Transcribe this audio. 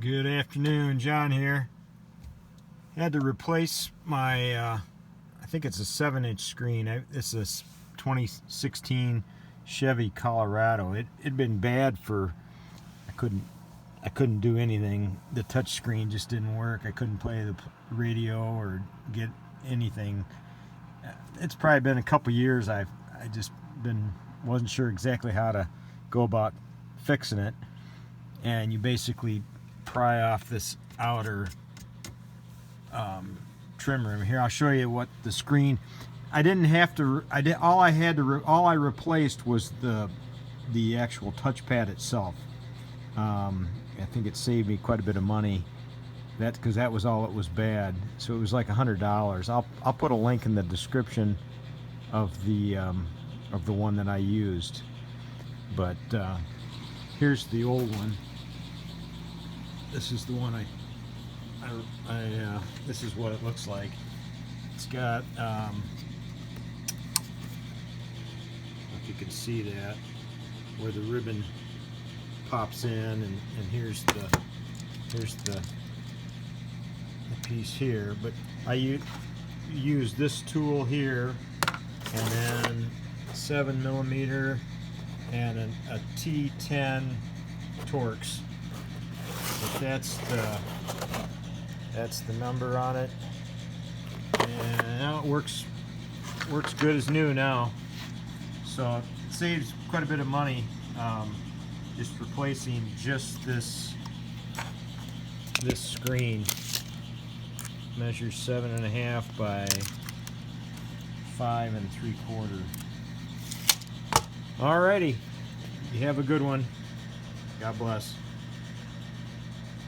Good afternoon, John here. Had to replace my, I think it's a 7-inch screen. It's a 2016 Chevy Colorado. It'd been bad for, I couldn't do anything. The touch screen just didn't work. I couldn't play the radio or get anything. It's probably been a couple years. I just wasn't sure exactly how to go about fixing it. And you basically pry off this outer trim rim here. I'll show you what the screen. I didn't have to. All I replaced was the actual touchpad itself. I think it saved me quite a bit of money. Because that was all that was bad. So it was like $100. I'll put a link in the description of the one that I used. But here's the old one. This is the one this is what it looks like. It's got, if you can see that, where the ribbon pops in, and here's the piece here. But I use this tool here, and then 7mm and a T10 Torx. But that's the number on it, and now it works good as new now. So it saves quite a bit of money, just replacing just this screen. Measures 7.5 by 5 3/4. Alrighty, you have a good one. God bless.